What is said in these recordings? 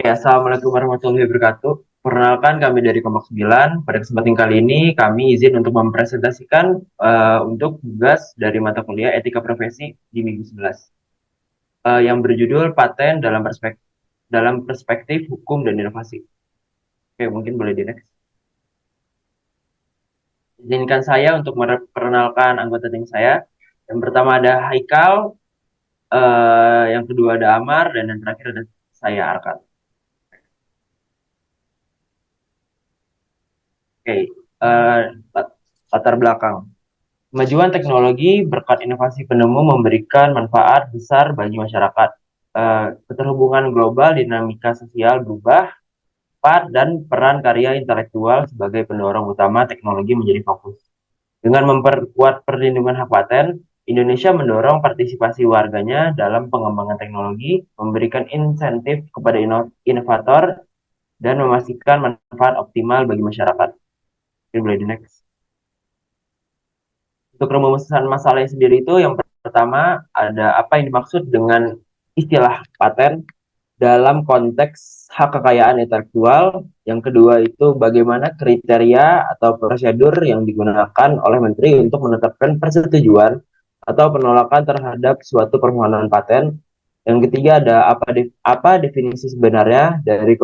Ya, Assalamualaikum warahmatullahi wabarakatuh. Perkenalkan kami dari Kompak 9. Pada kesempatan kali ini kami izin untuk mempresentasikan untuk tugas dari mata kuliah Etika Profesi di minggu 11 yang berjudul Paten dalam perspektif hukum dan inovasi. Oke, mungkin boleh di next. Izinkan saya untuk memperkenalkan anggota tim saya. Yang pertama ada Haikal, yang kedua ada Amar, dan yang terakhir ada saya Arkan. Oke, latar belakang. Kemajuan teknologi berkat inovasi penemu memberikan manfaat besar bagi masyarakat. Keterhubungan global, dinamika sosial berubah, dan peran karya intelektual sebagai pendorong utama teknologi menjadi fokus. Dengan memperkuat perlindungan hak paten, Indonesia mendorong partisipasi warganya dalam pengembangan teknologi, memberikan insentif kepada inovator, dan memastikan manfaat optimal bagi masyarakat. Ini boleh di next. Untuk rumusan masalahnya sendiri itu yang pertama ada apa yang dimaksud dengan istilah paten dalam konteks hak kekayaan intelektual. Yang kedua itu bagaimana kriteria atau prosedur yang digunakan oleh menteri untuk menetapkan persetujuan atau penolakan terhadap suatu permohonan paten. Yang ketiga ada apa definisi sebenarnya dari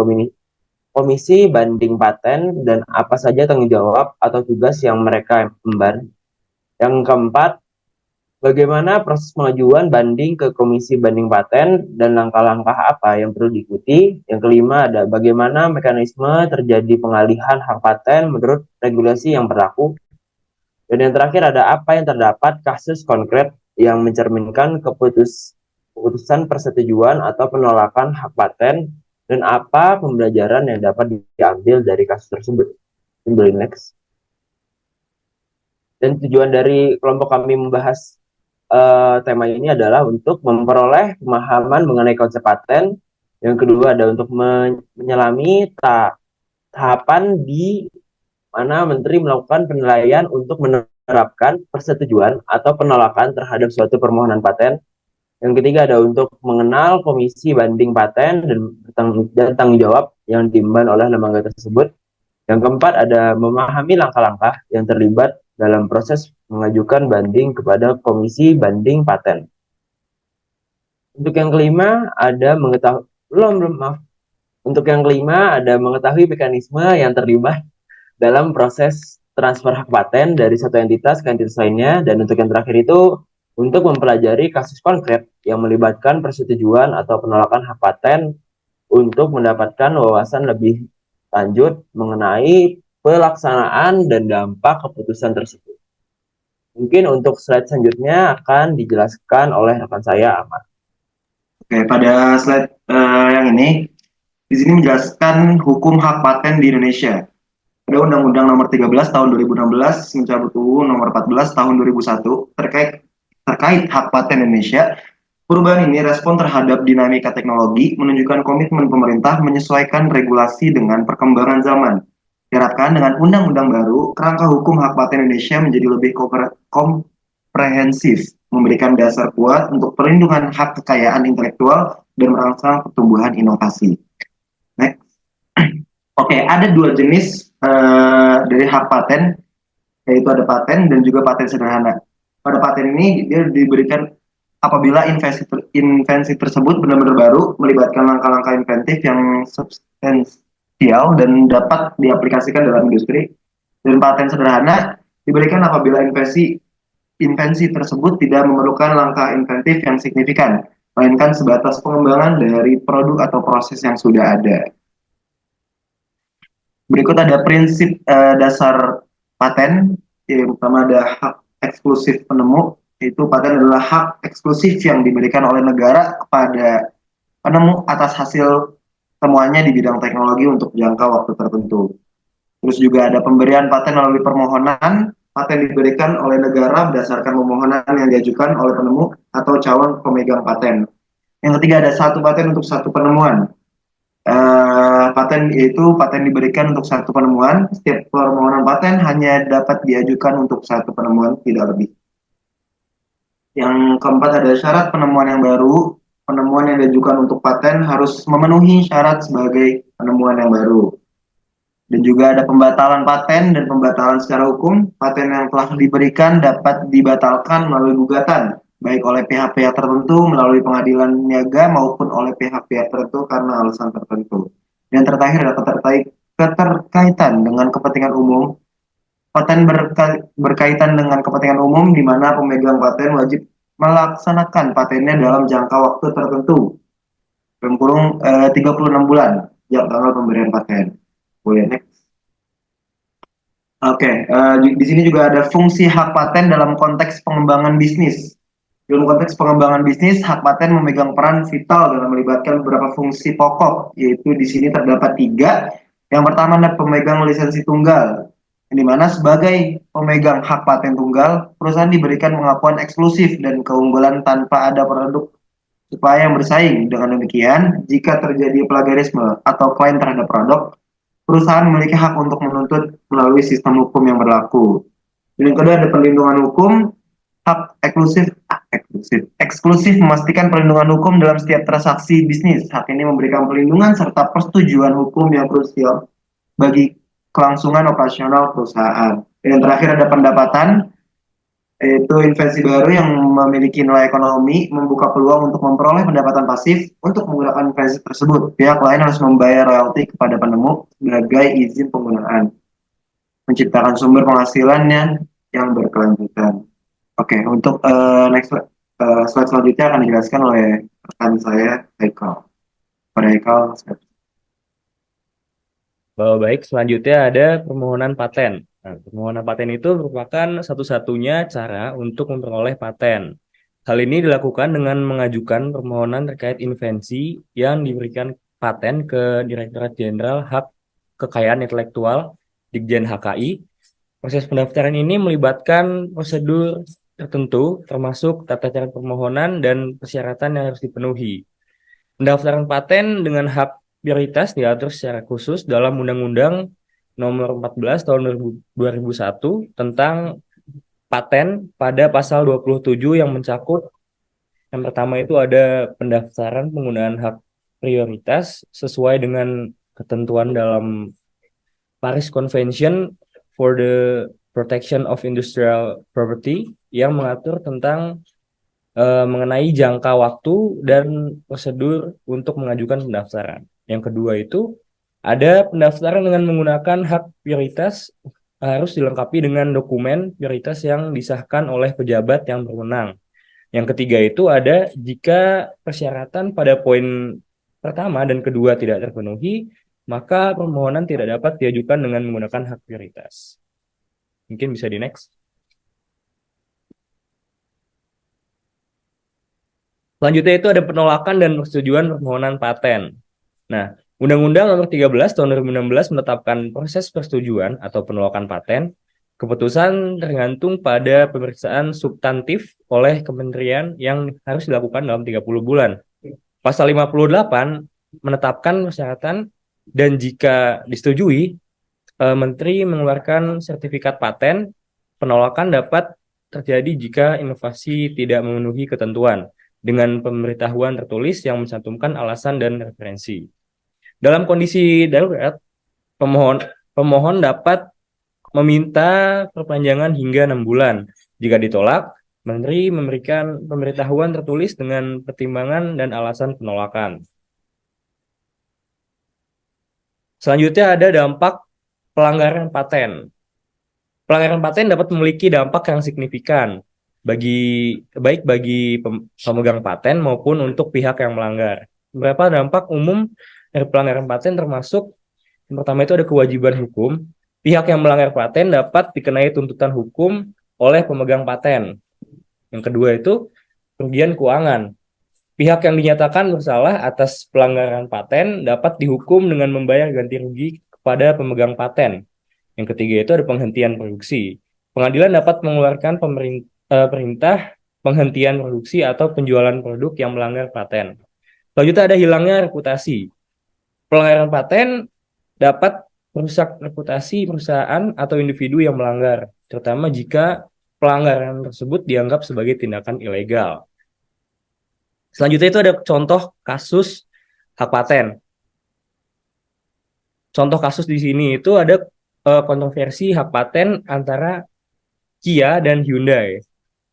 komisi banding paten dan apa saja tanggung jawab atau tugas yang mereka emban. Yang keempat, bagaimana proses pengajuan banding ke Komisi Banding Paten dan langkah-langkah apa yang perlu diikuti? Yang kelima ada bagaimana mekanisme terjadi pengalihan hak paten menurut regulasi yang berlaku? Dan yang terakhir ada apa yang terdapat kasus konkret yang mencerminkan keputusan persetujuan atau penolakan hak paten dan apa pembelajaran yang dapat diambil dari kasus tersebut. Boleh next. Dan tujuan dari kelompok kami membahas tema ini adalah untuk memperoleh pemahaman mengenai konsep paten. Yang kedua ada untuk menyelami tahapan di mana menteri melakukan penilaian untuk menerapkan persetujuan atau penolakan terhadap suatu permohonan paten. Yang ketiga ada untuk mengenal komisi banding paten dan tanggung jawab yang diemban oleh lembaga tersebut. Yang keempat ada memahami langkah-langkah yang terlibat dalam proses mengajukan banding kepada Komisi Banding Paten. Untuk yang kelima ada mengetahui belum maaf. Untuk yang kelima ada mengetahui mekanisme yang terlibat dalam proses transfer hak paten dari satu entitas ke entitas lainnya. Dan untuk yang terakhir itu untuk mempelajari kasus konkret yang melibatkan persetujuan atau penolakan hak paten untuk mendapatkan wawasan lebih lanjut mengenai pelaksanaan dan dampak keputusan tersebut. Mungkin untuk slide selanjutnya akan dijelaskan oleh rekan saya, Ahmad. Oke, pada slide yang ini, di sini menjelaskan hukum hak paten di Indonesia. Ada Undang-Undang Nomor 13 Tahun 2016 mencabut UU Nomor 14 Tahun 2001 terkait hak paten Indonesia. Perubahan ini respon terhadap dinamika teknologi, menunjukkan komitmen pemerintah menyesuaikan regulasi dengan perkembangan zaman. Diharapkan dengan undang-undang baru, kerangka hukum hak paten Indonesia menjadi lebih komprehensif, memberikan dasar kuat untuk perlindungan hak kekayaan intelektual dan merangsang pertumbuhan inovasi. Next. Oke, ada dua jenis dari hak paten, yaitu ada paten dan juga paten sederhana. Pada paten ini dia diberikan apabila invensi tersebut benar-benar baru, melibatkan langkah-langkah inventif yang substansial dan dapat diaplikasikan dalam industri. Dan paten sederhana diberikan apabila invensi tersebut tidak memerlukan langkah inventif yang signifikan, melainkan sebatas pengembangan dari produk atau proses yang sudah ada. Berikut ada prinsip dasar paten. Yang pertama ada hak eksklusif penemu, yaitu paten adalah hak eksklusif yang diberikan oleh negara kepada penemu atas hasil temuannya di bidang teknologi untuk jangka waktu tertentu. Terus juga ada pemberian paten melalui permohonan. Paten diberikan oleh negara berdasarkan permohonan yang diajukan oleh penemu atau calon pemegang paten. Yang ketiga ada satu paten untuk satu penemuan. Paten yaitu paten diberikan untuk satu penemuan. Setiap permohonan paten hanya dapat diajukan untuk satu penemuan, tidak lebih. Yang keempat ada syarat penemuan yang baru. penemuan yang diajukan untuk paten harus memenuhi syarat sebagai penemuan yang baru. Dan juga ada pembatalan paten dan pembatalan secara hukum. Paten yang telah diberikan dapat dibatalkan melalui gugatan, baik oleh pihak-pihak tertentu melalui pengadilan niaga maupun oleh pihak-pihak tertentu karena alasan tertentu. Dan terakhir adalah keterkaitan dengan kepentingan umum. Paten berkaitan dengan kepentingan umum di mana pemegang paten wajib melaksanakan patennya dalam jangka waktu tertentu, dalam kurung 36 bulan sejak tanggal pemberian paten. Boleh next. Oke, di sini juga ada fungsi hak paten dalam konteks pengembangan bisnis. Dalam konteks pengembangan bisnis, hak paten memegang peran vital dalam melibatkan beberapa fungsi pokok, yaitu di sini terdapat 3. Yang pertama adalah pemegang lisensi tunggal, di mana sebagai pemegang hak paten tunggal, perusahaan diberikan pengakuan eksklusif dan keunggulan tanpa ada produk supaya bersaing. Dengan demikian, jika terjadi plagiarisme atau klaim terhadap produk, perusahaan memiliki hak untuk menuntut melalui sistem hukum yang berlaku. Dan yang kedua ada perlindungan hukum, hak eksklusif memastikan perlindungan hukum dalam setiap transaksi bisnis. Hak ini memberikan perlindungan serta persetujuan hukum yang krusial bagi kelangsungan operasional perusahaan. Dan yang terakhir ada pendapatan, yaitu invensi baru yang memiliki nilai ekonomi membuka peluang untuk memperoleh pendapatan pasif. Untuk menggunakan invensi tersebut, pihak lain harus membayar royalti kepada penemu sebagai izin penggunaan, menciptakan sumber penghasilannya yang berkelanjutan. Oke, untuk next slide selanjutnya akan dijelaskan oleh rekan saya, Haikal. Pada Haikal, Baik, selanjutnya ada permohonan paten. Nah, permohonan paten itu merupakan satu-satunya cara untuk memperoleh paten. Hal ini dilakukan dengan mengajukan permohonan terkait invensi yang diberikan paten ke Direktorat Jenderal Hak Kekayaan Intelektual Ditjen HKI. Proses pendaftaran ini melibatkan prosedur tertentu, termasuk tata cara permohonan dan persyaratan yang harus dipenuhi. Pendaftaran paten dengan hak prioritas diatur secara khusus dalam Undang-Undang Nomor 14 Tahun 2001 tentang paten pada pasal 27 yang mencakup yang pertama itu ada pendaftaran penggunaan hak prioritas sesuai dengan ketentuan dalam Paris Convention for the Protection of Industrial Property yang mengatur tentang mengenai jangka waktu dan prosedur untuk mengajukan pendaftaran. Yang kedua itu ada pendaftaran dengan menggunakan hak prioritas harus dilengkapi dengan dokumen prioritas yang disahkan oleh pejabat yang berwenang. Yang ketiga itu ada jika persyaratan pada poin pertama dan kedua tidak terpenuhi, maka permohonan tidak dapat diajukan dengan menggunakan hak prioritas. Mungkin bisa di next. Selanjutnya itu ada penolakan dan persetujuan permohonan paten. Nah, Undang-Undang Nomor 13 Tahun 2016 menetapkan proses persetujuan atau penolakan paten. Keputusan tergantung pada pemeriksaan substantif oleh kementerian yang harus dilakukan dalam 30 bulan. Pasal 58 menetapkan persyaratan dan jika disetujui, Menteri mengeluarkan sertifikat paten. Penolakan dapat terjadi jika inovasi tidak memenuhi ketentuan dengan pemberitahuan tertulis yang mencantumkan alasan dan referensi. Dalam kondisi darurat, pemohon dapat meminta perpanjangan hingga 6 bulan. Jika ditolak, Menteri memberikan pemberitahuan tertulis dengan pertimbangan dan alasan penolakan. Selanjutnya ada dampak pelanggaran paten. Pelanggaran paten dapat memiliki dampak yang signifikan baik bagi pemegang paten maupun untuk pihak yang melanggar. Beberapa dampak umum dari pelanggaran paten termasuk yang pertama itu ada kewajiban hukum. Pihak yang melanggar paten dapat dikenai tuntutan hukum oleh pemegang paten. Yang kedua itu kerugian keuangan. Pihak yang dinyatakan bersalah atas pelanggaran paten dapat dihukum dengan membayar ganti rugi kepada pemegang paten. Yang ketiga itu ada penghentian produksi. Pengadilan dapat mengeluarkan perintah penghentian produksi atau penjualan produk yang melanggar paten. Selanjutnya ada hilangnya reputasi. Pelanggaran paten dapat merusak reputasi perusahaan atau individu yang melanggar, terutama jika pelanggaran tersebut dianggap sebagai tindakan ilegal. Selanjutnya itu ada contoh kasus hak paten. Contoh kasus di sini itu ada kontroversi hak paten antara Kia dan Hyundai.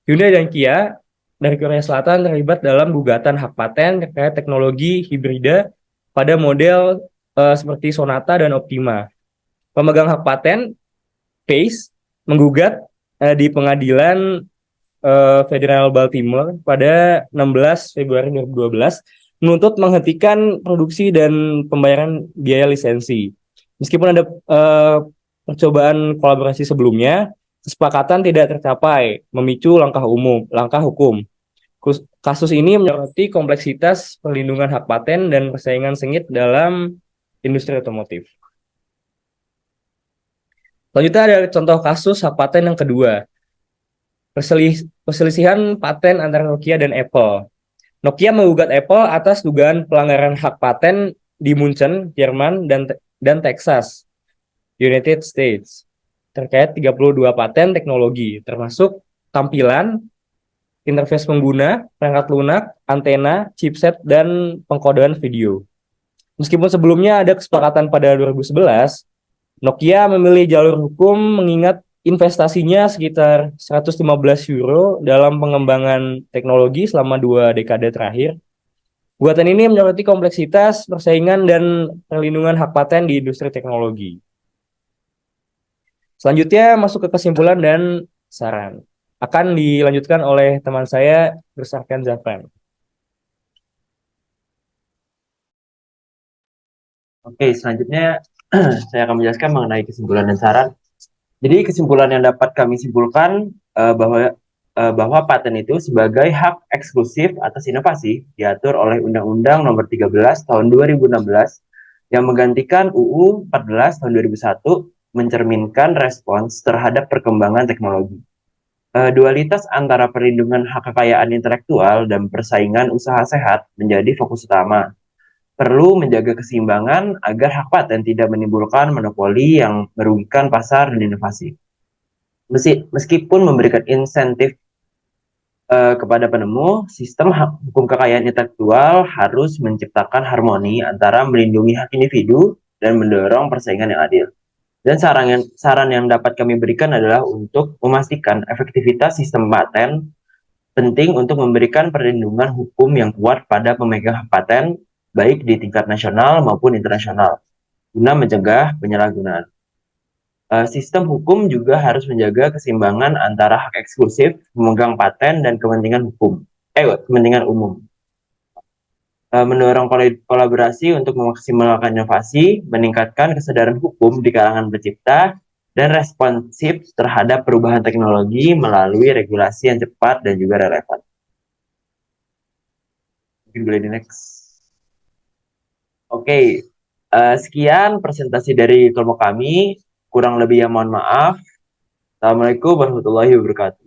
Hyundai dan Kia dari Korea Selatan terlibat dalam gugatan hak paten terkait teknologi hibrida pada model seperti Sonata dan Optima. Pemegang hak paten, Pace, menggugat di pengadilan Federal Baltimore pada 16 Februari 2012 menuntut menghentikan produksi dan pembayaran biaya lisensi. Meskipun ada percobaan kolaborasi sebelumnya, kesepakatan tidak tercapai, memicu langkah hukum. Kasus ini menyoroti kompleksitas perlindungan hak paten dan persaingan sengit dalam industri otomotif. Selanjutnya ada contoh kasus hak paten yang kedua, perselisihan paten antara Nokia dan Apple. Nokia menggugat Apple atas dugaan pelanggaran hak paten di Munchen, Jerman, dan Texas, United States, terkait 32 paten teknologi, termasuk tampilan, interface pengguna, perangkat lunak, antena, chipset, dan pengkodean video. Meskipun sebelumnya ada kesepakatan pada 2011, Nokia memilih jalur hukum mengingat investasinya sekitar 115 euro dalam pengembangan teknologi selama 2 dekade terakhir. Gugatan ini menyoroti kompleksitas, persaingan, dan perlindungan hak paten di industri teknologi. Selanjutnya masuk ke kesimpulan dan saran. Akan dilanjutkan oleh teman saya, Rusarkan Zafran. Oke, selanjutnya saya akan menjelaskan mengenai kesimpulan dan saran. Jadi kesimpulan yang dapat kami simpulkan bahwa paten itu sebagai hak eksklusif atas inovasi diatur oleh Undang-Undang Nomor 13 Tahun 2016 yang menggantikan UU 14 Tahun 2001 mencerminkan respons terhadap perkembangan teknologi. Dualitas antara perlindungan hak kekayaan intelektual dan persaingan usaha sehat menjadi fokus utama. Perlu menjaga keseimbangan agar hak paten tidak menimbulkan monopoli yang merugikan pasar dan inovasi. Meskipun memberikan insentif kepada penemu, sistem hukum kekayaan intelektual harus menciptakan harmoni antara melindungi hak individu dan mendorong persaingan yang adil. Dan saran yang dapat kami berikan adalah untuk memastikan efektivitas sistem paten penting untuk memberikan perlindungan hukum yang kuat pada pemegang hak paten baik di tingkat nasional maupun internasional, guna mencegah penyalahgunaan. Sistem hukum juga harus menjaga keseimbangan antara hak eksklusif, pemegang paten, dan kepentingan umum. Mendorong kolaborasi untuk memaksimalkan inovasi, meningkatkan kesadaran hukum di kalangan pencipta, dan responsif terhadap perubahan teknologi melalui regulasi yang cepat dan juga relevan. Mungkin boleh di next. Oke, sekian presentasi dari kelompok kami. Kurang lebih ya mohon maaf. Assalamualaikum warahmatullahi wabarakatuh.